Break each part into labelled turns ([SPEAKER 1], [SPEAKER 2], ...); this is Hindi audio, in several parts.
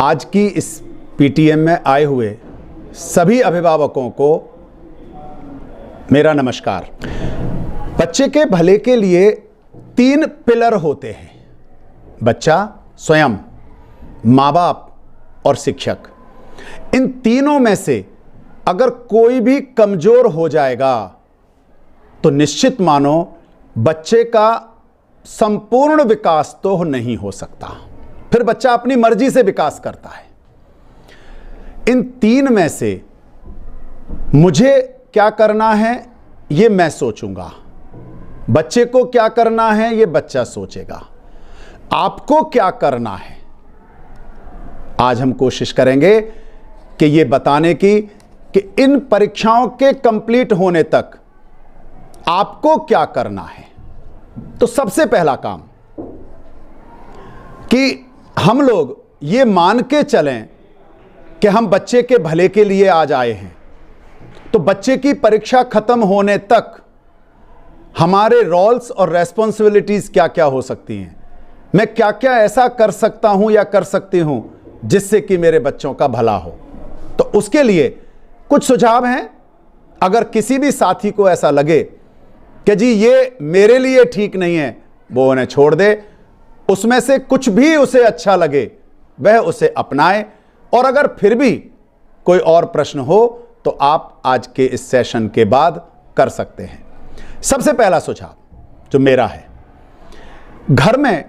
[SPEAKER 1] आज की इस पीटीएम में आए हुए सभी अभिभावकों को मेरा नमस्कार। बच्चे के भले के लिए 3 पिलर होते हैं: बच्चा स्वयं, माँ बाप और शिक्षक। इन तीनों में से अगर कोई भी कमजोर हो जाएगा तो निश्चित मानो बच्चे का संपूर्ण विकास तो नहीं हो सकता। फिर बच्चा अपनी मर्जी से विकास करता है। इन 3 में से मुझे क्या करना है ये मैं सोचूंगा, बच्चे को क्या करना है ये बच्चा सोचेगा, आपको क्या करना है आज हम कोशिश करेंगे कि ये बताने की कि इन परीक्षाओं के कंप्लीट होने तक आपको क्या करना है। तो सबसे पहला काम कि हम लोग ये मान के चलें कि हम बच्चे के भले के लिए आज आए हैं, तो बच्चे की परीक्षा खत्म होने तक हमारे रोल्स और रेस्पॉन्सिबिलिटीज क्या क्या हो सकती हैं, मैं क्या क्या ऐसा कर सकता हूं या कर सकती हूं जिससे कि मेरे बच्चों का भला हो। तो उसके लिए कुछ सुझाव हैं। अगर किसी भी साथी को ऐसा लगे कि जी ये मेरे लिए ठीक नहीं है, वो उन्हें छोड़ दे। उसमें से कुछ भी उसे अच्छा लगे वह उसे अपनाए, और अगर फिर भी कोई और प्रश्न हो तो आप आज के इस सेशन के बाद कर सकते हैं। सबसे पहला सुझाव जो मेरा है, घर में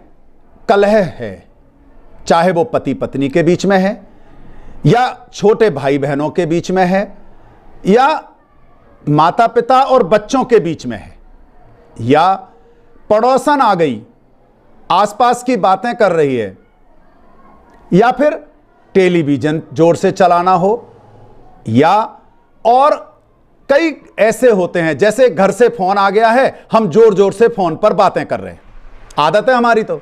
[SPEAKER 1] कलह है, चाहे वो पति पत्नी के बीच में है या छोटे भाई बहनों के बीच में है या माता पिता और बच्चों के बीच में है, या पड़ोसन आ गई आसपास की बातें कर रही है, या फिर टेलीविजन जोर से चलाना हो, या और कई ऐसे होते हैं जैसे घर से फोन आ गया है, हम जोर जोर से फोन पर बातें कर रहे हैं। आदत है हमारी तो,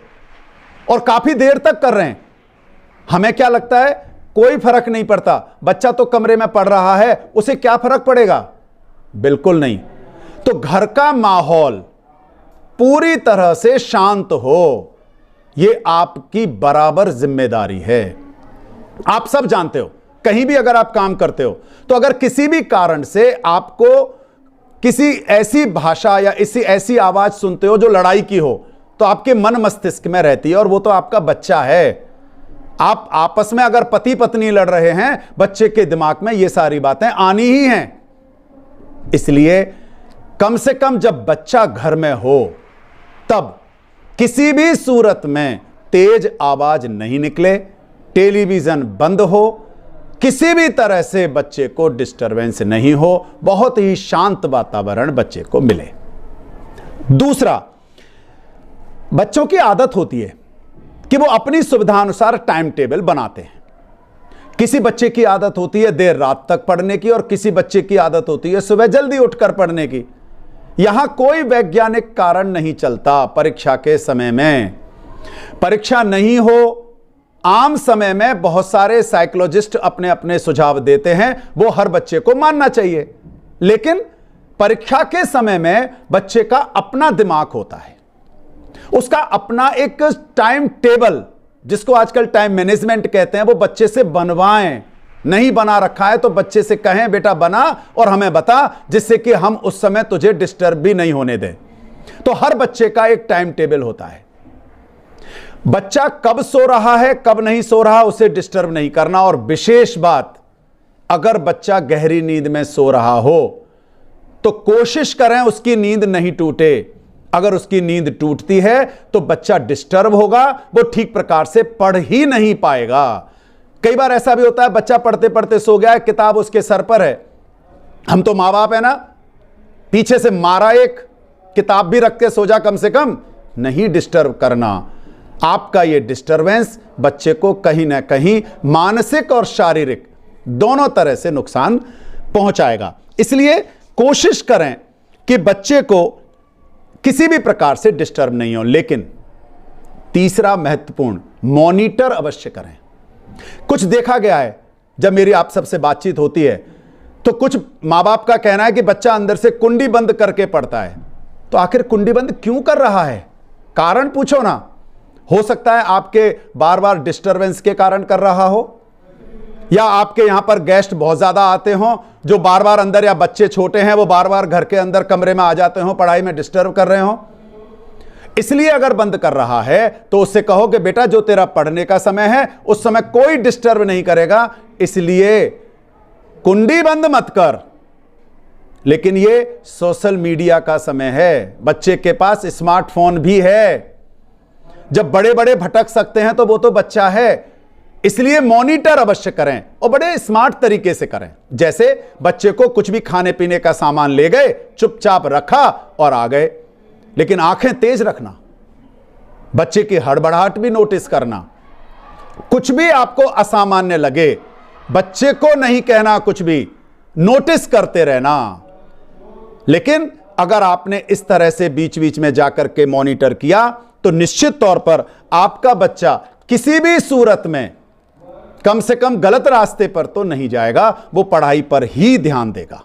[SPEAKER 1] और काफी देर तक कर रहे हैं। हमें क्या लगता है कोई फर्क नहीं पड़ता, बच्चा तो कमरे में पढ़ रहा है, उसे क्या फर्क पड़ेगा? बिल्कुल नहीं। तो घर का माहौल पूरी तरह से शांत हो, यह आपकी बराबर जिम्मेदारी है। आप सब जानते हो, कहीं भी अगर आप काम करते हो तो अगर किसी भी कारण से आपको किसी ऐसी भाषा या ऐसी आवाज सुनते हो जो लड़ाई की हो, तो आपके मन मस्तिष्क में रहती है, और वो तो आपका बच्चा है। आप आपस में अगर पति पत्नी लड़ रहे हैं, बच्चे के दिमाग में ये सारी बातें आनी ही हैं। इसलिए कम से कम जब बच्चा घर में हो तब किसी भी सूरत में तेज आवाज नहीं निकले, टेलीविजन बंद हो, किसी भी तरह से बच्चे को डिस्टरबेंस नहीं हो, बहुत ही शांत वातावरण बच्चे को मिले। दूसरा, बच्चों की आदत होती है कि वो अपनी सुविधानुसार टाइम टेबल बनाते हैं। किसी बच्चे की आदत होती है देर रात तक पढ़ने की, और किसी बच्चे की आदत होती है सुबह जल्दी उठकर पढ़ने की। यहां कोई वैज्ञानिक कारण नहीं चलता। परीक्षा के समय में, परीक्षा नहीं हो, आम समय में बहुत सारे साइकोलॉजिस्ट अपने अपने सुझाव देते हैं, वो हर बच्चे को मानना चाहिए। लेकिन परीक्षा के समय में बच्चे का अपना दिमाग होता है, उसका अपना एक टाइम टेबल, जिसको आजकल टाइम मैनेजमेंट कहते हैं, वो बच्चे से बनवाएं। नहीं बना रखा है तो बच्चे से कहें बेटा बना और हमें बता, जिससे कि हम उस समय तुझे डिस्टर्ब भी नहीं होने दें। तो हर बच्चे का एक टाइम टेबल होता है। बच्चा कब सो रहा है कब नहीं सो रहा उसे डिस्टर्ब नहीं करना। और विशेष बात, अगर बच्चा गहरी नींद में सो रहा हो तो कोशिश करें उसकी नींद नहीं टूटे। अगर उसकी नींद टूटती है तो बच्चा डिस्टर्ब होगा, वो ठीक प्रकार से पढ़ ही नहीं पाएगा। कई बार ऐसा भी होता है बच्चा पढ़ते पढ़ते सो गया है, किताब उसके सर पर है, हम तो मां बाप है ना, पीछे से मारा एक, किताब भी रख के सो जा, कम से कम नहीं डिस्टर्ब करना। आपका ये डिस्टरबेंस बच्चे को कहीं ना कहीं मानसिक और शारीरिक दोनों तरह से नुकसान पहुंचाएगा। इसलिए कोशिश करें कि बच्चे को किसी भी प्रकार से डिस्टर्ब नहीं हो। लेकिन तीसरा महत्वपूर्ण, मॉनिटर अवश्य करें। कुछ देखा गया है, जब मेरी आप सबसे बातचीत होती है तो कुछ मां बाप का कहना है कि बच्चा अंदर से कुंडी बंद करके पढ़ता है। तो आखिर कुंडी बंद क्यों कर रहा है, कारण पूछो ना। हो सकता है आपके बार बार डिस्टरबेंस के कारण कर रहा हो, या आपके यहां पर गेस्ट बहुत ज्यादा आते हों जो बार बार अंदर, या बच्चे छोटे हैं वो बार बार घर के अंदर कमरे में आ जाते हों, पढ़ाई में डिस्टर्ब कर रहे हों। इसलिए अगर बंद कर रहा है तो उससे कहो कि बेटा जो तेरा पढ़ने का समय है उस समय कोई डिस्टर्ब नहीं करेगा, इसलिए कुंडी बंद मत कर। लेकिन ये सोशल मीडिया का समय है, बच्चे के पास स्मार्टफोन भी है, जब बड़े बड़े भटक सकते हैं तो वो तो बच्चा है, इसलिए मॉनिटर अवश्य करें और बड़े स्मार्ट तरीके से करें। जैसे बच्चे को कुछ भी खाने पीने का सामान ले गए, चुपचाप रखा और आ गए, लेकिन आंखें तेज रखना, बच्चे की हड़बड़ाहट भी नोटिस करना। कुछ भी आपको असामान्य लगे, बच्चे को नहीं कहना कुछ भी, नोटिस करते रहना। लेकिन अगर आपने इस तरह से बीच बीच में जाकर के मॉनिटर किया तो निश्चित तौर पर आपका बच्चा किसी भी सूरत में कम से कम गलत रास्ते पर तो नहीं जाएगा, वो पढ़ाई पर ही ध्यान देगा।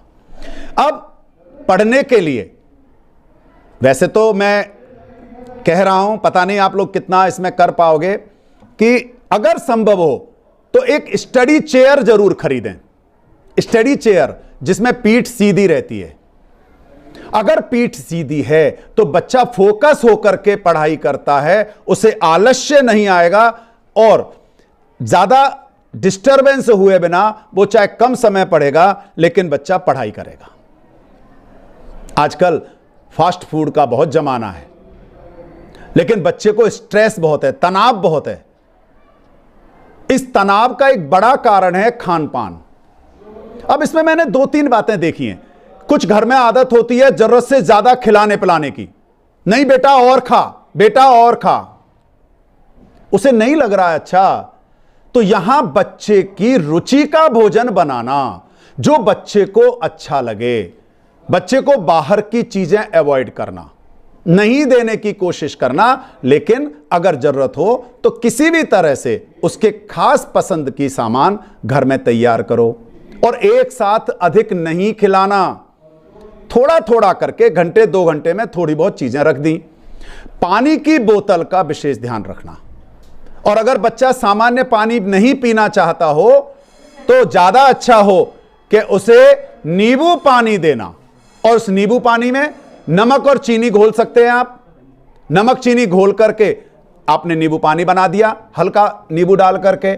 [SPEAKER 1] अब पढ़ने के लिए वैसे तो मैं कह रहा हूं, पता नहीं आप लोग कितना इसमें कर पाओगे, कि अगर संभव हो तो एक स्टडी चेयर जरूर खरीदें, स्टडी चेयर जिसमें पीठ सीधी रहती है। अगर पीठ सीधी है तो बच्चा फोकस होकर के पढ़ाई करता है, उसे आलस्य नहीं आएगा और ज्यादा डिस्टरबेंस हुए बिना वो चाहे कम समय पढ़ेगा लेकिन बच्चा पढ़ाई करेगा। आजकल फास्ट फूड का बहुत जमाना है, लेकिन बच्चे को स्ट्रेस बहुत है, तनाव बहुत है। इस तनाव का एक बड़ा कारण है खान पान। अब इसमें मैंने 2-3 बातें देखी हैं। कुछ घर में आदत होती है जरूरत से ज्यादा खिलाने पिलाने की, नहीं बेटा और खा, बेटा और खा, उसे नहीं लग रहा है अच्छा, तो यहां बच्चे की रुचि का भोजन बनाना, जो बच्चे को अच्छा लगे, बच्चे को बाहर की चीजें अवॉइड करना, नहीं देने की कोशिश करना, लेकिन अगर जरूरत हो तो किसी भी तरह से उसके खास पसंद की सामान घर में तैयार करो, और एक साथ अधिक नहीं खिलाना, थोड़ा थोड़ा करके घंटे 2 घंटे में थोड़ी बहुत चीजें रख दी। पानी की बोतल का विशेष ध्यान रखना, और अगर बच्चा सामान्य पानी नहीं पीना चाहता हो तो ज्यादा अच्छा हो कि उसे नींबू पानी देना, और उस नींबू पानी में नमक और चीनी घोल सकते हैं आप। नमक चीनी घोल करके आपने नींबू पानी बना दिया, हल्का नींबू डाल करके।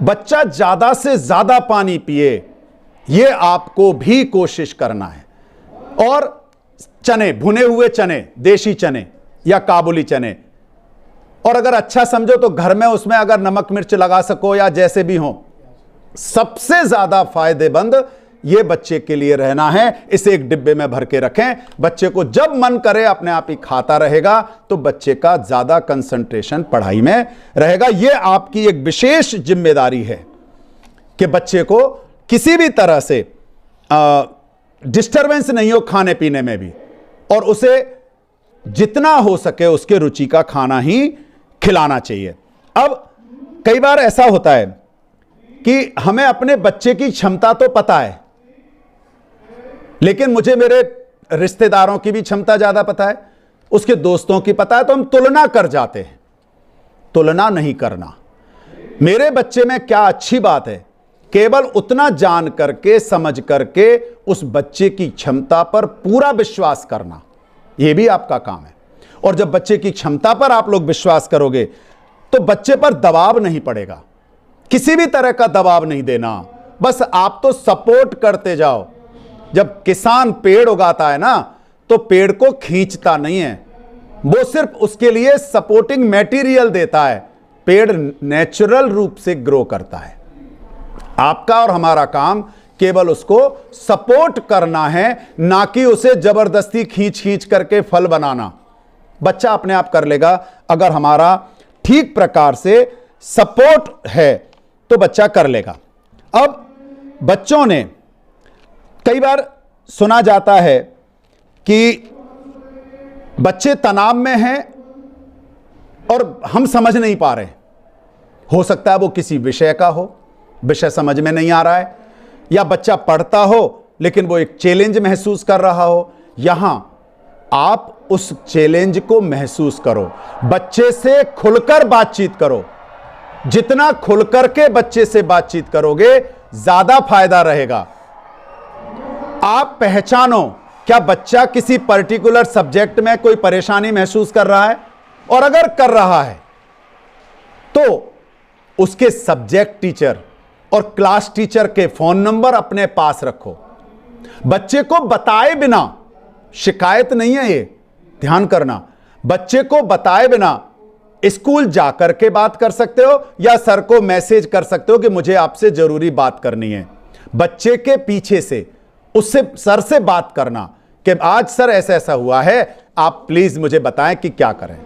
[SPEAKER 1] बच्चा ज्यादा से ज्यादा पानी पिए, यह आपको भी कोशिश करना है। और चने, भुने हुए चने, देशी चने या काबुली चने, और अगर अच्छा समझो तो घर में उसमें अगर नमक मिर्च लगा सको या जैसे भी हो, सबसे ज्यादा फायदेमंद ये बच्चे के लिए रहना है। इसे एक डिब्बे में भर के रखें, बच्चे को जब मन करे अपने आप ही खाता रहेगा, तो बच्चे का ज्यादा कंसंट्रेशन पढ़ाई में रहेगा। यह आपकी एक विशेष जिम्मेदारी है कि बच्चे को किसी भी तरह से डिस्टरबेंस नहीं हो खाने पीने में भी, और उसे जितना हो सके उसके रुचि का खाना ही खिलाना चाहिए। अब कई बार ऐसा होता है कि हमें अपने बच्चे की क्षमता तो पता है, लेकिन मुझे मेरे रिश्तेदारों की भी क्षमता ज्यादा पता है, उसके दोस्तों की पता है, तो हम तुलना कर जाते हैं। तुलना नहीं करना। मेरे बच्चे में क्या अच्छी बात है, केवल उतना जान करके समझ करके उस बच्चे की क्षमता पर पूरा विश्वास करना, यह भी आपका काम है। और जब बच्चे की क्षमता पर आप लोग विश्वास करोगे तो बच्चे पर दबाव नहीं पड़ेगा, किसी भी तरह का दबाव नहीं देना, बस आप तो सपोर्ट करते जाओ। जब किसान पेड़ उगाता है ना, तो पेड़ को खींचता नहीं है, वो सिर्फ उसके लिए सपोर्टिंग मटेरियल देता है। पेड़ नेचुरल रूप से ग्रो करता है। आपका और हमारा काम केवल उसको सपोर्ट करना है, ना कि उसे जबरदस्ती खींच खींच करके फल बनाना। बच्चा अपने आप कर लेगा, अगर हमारा ठीक प्रकार से सपोर्ट है तो बच्चा कर लेगा। अब बच्चों ने कई बार सुना जाता है कि बच्चे तनाव में हैं और हम समझ नहीं पा रहे। हो सकता है वो किसी विषय का हो, विषय समझ में नहीं आ रहा है, या बच्चा पढ़ता हो लेकिन वो एक चैलेंज महसूस कर रहा हो। यहां आप उस चैलेंज को महसूस करो, बच्चे से खुलकर बातचीत करो। जितना खुलकर के बच्चे से बातचीत करोगे ज्यादा फायदा रहेगा। आप पहचानो क्या बच्चा किसी पर्टिकुलर सब्जेक्ट में कोई परेशानी महसूस कर रहा है, और अगर कर रहा है तो उसके सब्जेक्ट टीचर और क्लास टीचर के फोन नंबर अपने पास रखो। बच्चे को बताए बिना, शिकायत नहीं है ये, ध्यान करना, बच्चे को बताए बिना स्कूल जाकर के बात कर सकते हो या सर को मैसेज कर सकते हो कि मुझे आपसे जरूरी बात करनी है। बच्चे के पीछे से उससे, सर से बात करना कि आज सर ऐसा ऐसा हुआ है, आप प्लीज मुझे बताएं कि क्या करें।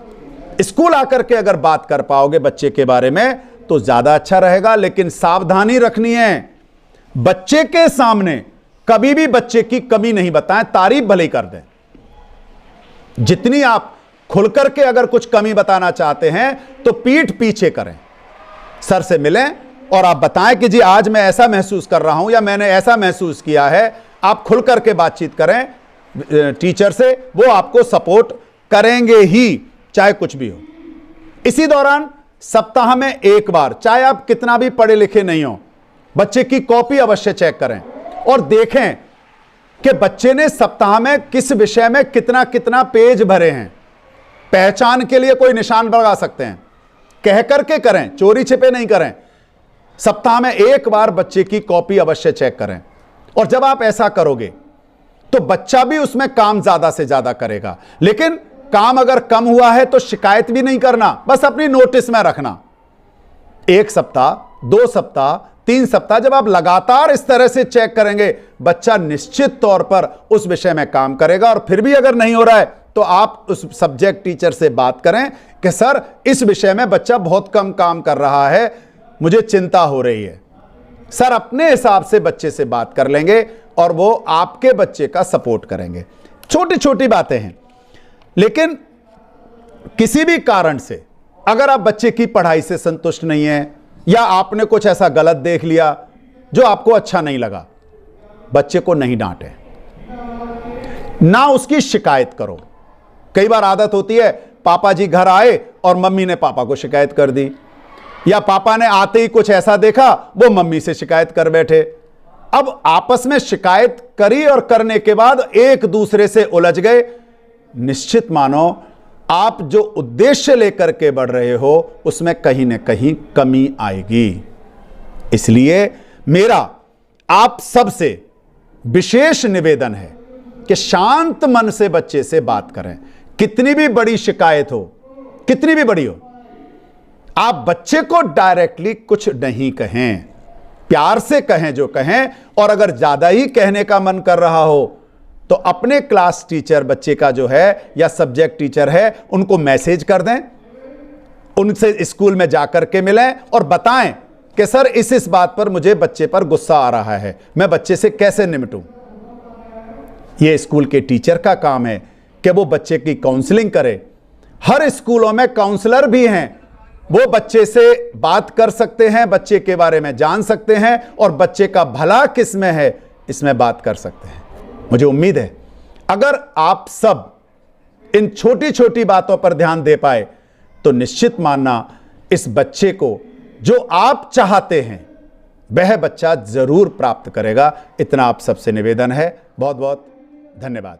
[SPEAKER 1] स्कूल आकर के अगर बात कर पाओगे बच्चे के बारे में तो ज्यादा अच्छा रहेगा। लेकिन सावधानी रखनी है, बच्चे के सामने कभी भी बच्चे की कमी नहीं बताएं, तारीफ भले ही कर दें। जितनी आप खुलकर के अगर कुछ कमी बताना चाहते हैं तो पीठ पीछे करें, सर से मिलें और आप बताएं कि जी आज मैं ऐसा महसूस कर रहा हूं या मैंने ऐसा महसूस किया है। आप खुलकर के बातचीत करें टीचर से, वो आपको सपोर्ट करेंगे ही, चाहे कुछ भी हो। इसी दौरान सप्ताह में एक बार, चाहे आप कितना भी पढ़े लिखे नहीं हो, बच्चे की कॉपी अवश्य चेक करें और देखें कि बच्चे ने सप्ताह में किस विषय में कितना कितना पेज भरे हैं। पहचान के लिए कोई निशान लगा सकते हैं, कह करके करें, चोरी छिपे नहीं करें। सप्ताह में एक बार बच्चे की कॉपी अवश्य चेक करें, और जब आप ऐसा करोगे तो बच्चा भी उसमें काम ज्यादा से ज्यादा करेगा। लेकिन काम अगर कम हुआ है तो शिकायत भी नहीं करना, बस अपनी नोटिस में रखना। 1 सप्ताह, 2 सप्ताह, 3 सप्ताह जब आप लगातार इस तरह से चेक करेंगे, बच्चा निश्चित तौर पर उस विषय में काम करेगा। और फिर भी अगर नहीं हो रहा है तो आप उस सब्जेक्ट टीचर से बात करें कि सर इस विषय में बच्चा बहुत कम काम कर रहा है, मुझे चिंता हो रही है। सर अपने हिसाब से बच्चे से बात कर लेंगे और वो आपके बच्चे का सपोर्ट करेंगे। छोटी छोटी बातें हैं, लेकिन किसी भी कारण से अगर आप बच्चे की पढ़ाई से संतुष्ट नहीं हैं या आपने कुछ ऐसा गलत देख लिया जो आपको अच्छा नहीं लगा, बच्चे को नहीं डांटे, ना उसकी शिकायत करो। कई बार आदत होती है, पापा जी घर आए और मम्मी ने पापा को शिकायत कर दी, या पापा ने आते ही कुछ ऐसा देखा वो मम्मी से शिकायत कर बैठे। अब आपस में शिकायत करी और करने के बाद एक दूसरे से उलझ गए। निश्चित मानो आप जो उद्देश्य लेकर के बढ़ रहे हो उसमें कहीं ना कहीं कमी आएगी। इसलिए मेरा आप सबसे विशेष निवेदन है कि शांत मन से बच्चे से बात करें। कितनी भी बड़ी शिकायत हो, कितनी भी बड़ी हो, आप बच्चे को डायरेक्टली कुछ नहीं कहें, प्यार से कहें जो कहें। और अगर ज्यादा ही कहने का मन कर रहा हो तो अपने क्लास टीचर बच्चे का जो है या सब्जेक्ट टीचर है उनको मैसेज कर दें, उनसे स्कूल में जाकर के मिलें और बताएं कि सर इस बात पर मुझे बच्चे पर गुस्सा आ रहा है, मैं बच्चे से कैसे निपटूं। यह स्कूल के टीचर का काम है कि वो बच्चे की काउंसलिंग करे। हर स्कूलों में काउंसलर भी हैं, वो बच्चे से बात कर सकते हैं, बच्चे के बारे में जान सकते हैं और बच्चे का भला किस में है इसमें बात कर सकते हैं। मुझे उम्मीद है अगर आप सब इन छोटी छोटी बातों पर ध्यान दे पाए तो निश्चित मानना इस बच्चे को जो आप चाहते हैं वह बच्चा जरूर प्राप्त करेगा। इतना आप सबसे निवेदन है। बहुत बहुत धन्यवाद।